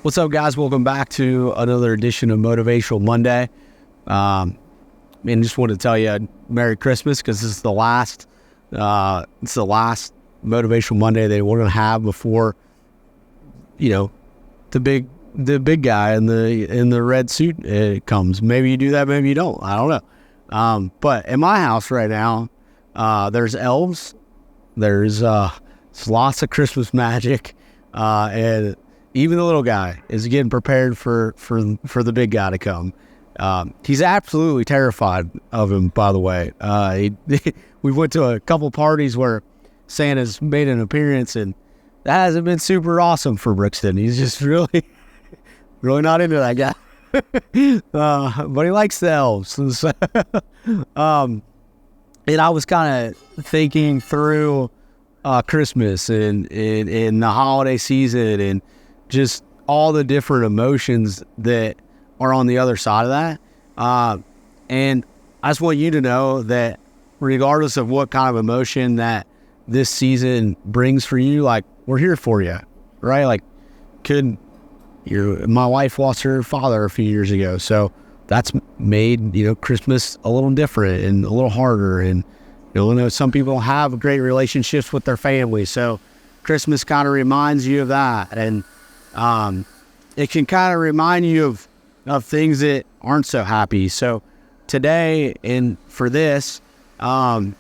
What's up, guys? Welcome back to another edition of Motivational Monday. And just wanted to tell you Merry Christmas, because this is the last. It's the last Motivational Monday they want to have before, the big guy in the red suit comes. Maybe you do that, maybe you don't. I don't know. But in my house right now, there's elves. There's lots of Christmas magic, and even the little guy is getting prepared for the big guy to come. He's absolutely terrified of him, by the way. We went to a couple parties where Santa's made an appearance, and that hasn't been super awesome for Brixton. He's just really not into that guy. But he likes the elves. And I was kind of thinking through Christmas and the holiday season and just all the different emotions that are on the other side of that. And I just want you to know that regardless of what kind of emotion that this season brings for you, like, we're here for you, right? Like, my wife lost her father a few years ago, so that's made, Christmas a little different and a little harder. And, some people have great relationships with their family, so Christmas kind of reminds you of that. And it can kind of remind you of things that aren't so happy. So today, and for this, I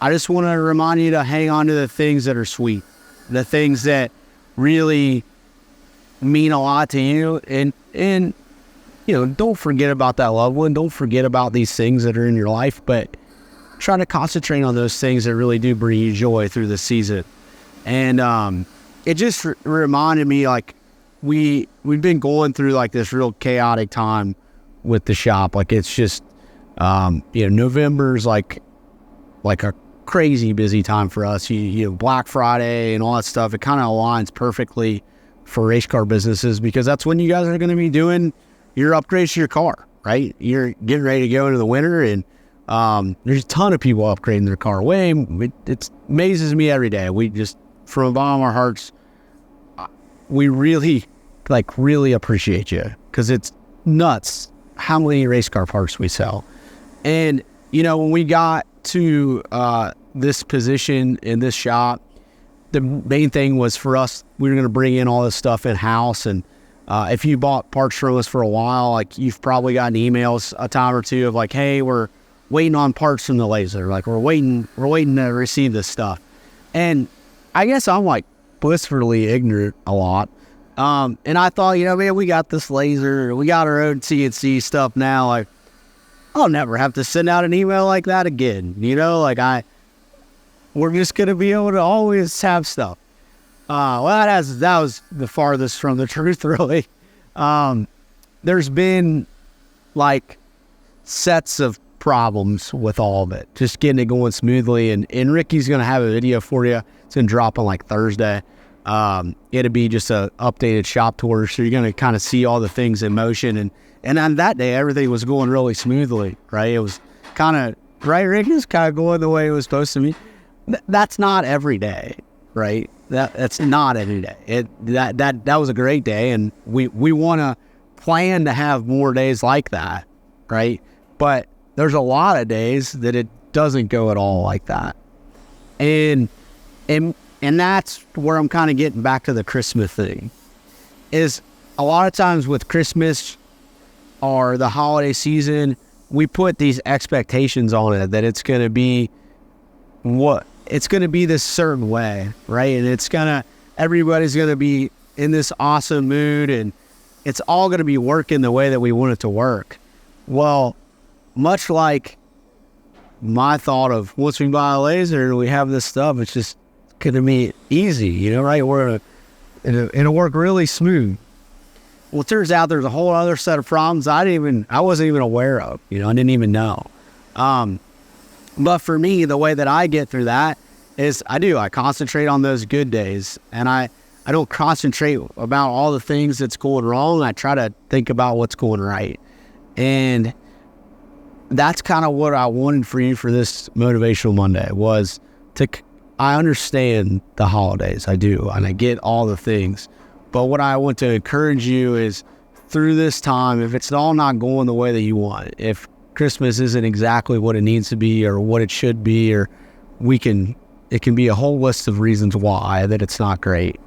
just want to remind you to hang on to the things that are sweet, the things that really mean a lot to you. And don't forget about that loved one. Don't forget about these things that are in your life, but try to concentrate on those things that really do bring you joy through the season. And it just reminded me, like, we've been going through like this real chaotic time with the shop. Like, it's just November's like a crazy busy time for us. Black Friday and all that stuff, it kind of aligns perfectly for race car businesses, because that's when you guys are going to be doing your upgrades to your car, right? You're getting ready to go into the winter, and there's a ton of people upgrading their car. It amazes me every day. We just, from the bottom of our hearts, we really appreciate you, because it's nuts how many race car parts we sell. And when we got to this position in this shop, the main thing was for us, we were going to bring in all this stuff in-house. And if you bought parts from us for a while, like, you've probably gotten emails a time or two of like, hey, we're waiting on parts from the laser. Like, we're waiting to receive this stuff. And I guess I'm like blissfully ignorant a lot. And I thought, man, we got this laser, we got our own CNC stuff now. Like, I'll never have to send out an email like that again. We're just going to be able to always have stuff. Well, that was the farthest from the truth, really. There's been like sets of problems with all of it, just getting it going smoothly. And Ricky's going to have a video for you. It's going to drop on like Thursday. It'll be just a updated shop tour, so you're going to kind of see all the things in motion. And on that day, everything was going really smoothly, right? It was kind of, right, Rick? It was kind of going the way it was supposed to be. That's not every day, right? That's not every day. That was a great day, and we want to plan to have more days like that, right? But there's a lot of days that it doesn't go at all like that. And that's where I'm kind of getting back to the Christmas thing, is a lot of times with Christmas or the holiday season, we put these expectations on it that it's going to be this certain way, right? And everybody's going to be in this awesome mood, and it's all going to be working the way that we want it to work. Well, much like my thought of once we buy a laser and we have this stuff, it's just going to be easy, right? It'll work really smooth. Well, it turns out there's a whole other set of problems I wasn't even aware of. I didn't even know. But for me, the way that I get through that is I concentrate on those good days, and I don't concentrate about all the things that's going wrong. I try to think about what's going right. And that's kind of what I wanted for you for this Motivational Monday, I understand the holidays. I do, and I get all the things. But what I want to encourage you is through this time, if it's all not going the way that you want, if Christmas isn't exactly what it needs to be or what it should be, or it can be a whole list of reasons why that it's not great.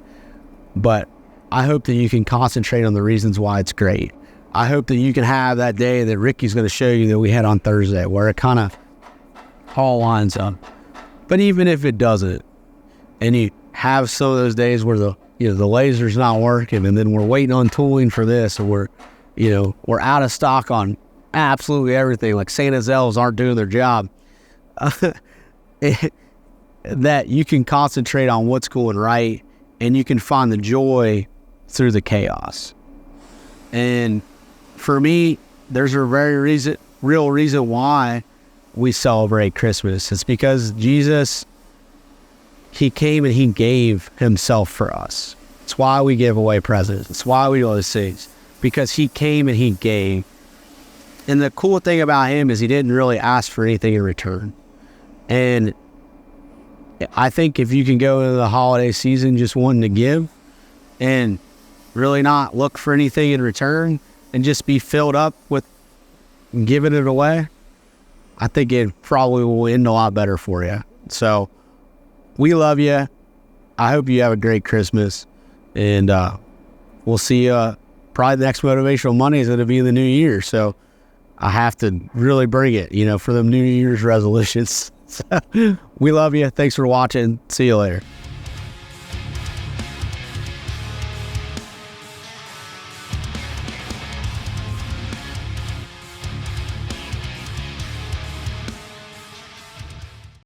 But I hope that you can concentrate on the reasons why it's great. I hope that you can have that day that Ricky's going to show you that we had on Thursday, where it kind of all lines up. But even if it doesn't, and you have some of those days where the laser's not working, and then we're waiting on tooling for this, or we're out of stock on absolutely everything, like Santa's elves aren't doing their job, that you can concentrate on what's going right, and you can find the joy through the chaos. And for me, there's a very real reason why we celebrate Christmas. It's because Jesus, he came and he gave himself for us. It's why we give away presents. It's why we do those things, because he came and he gave. And the cool thing about him is he didn't really ask for anything in return. And I think if you can go into the holiday season just wanting to give and really not look for anything in return and just be filled up with giving it away, I think it probably will end a lot better for you. So we love you. I hope you have a great Christmas, and we'll see you. Probably the next Motivational Monday is going to be in the new year. So I have to really bring it, for them New Year's resolutions. So, we love you. Thanks for watching. See you later.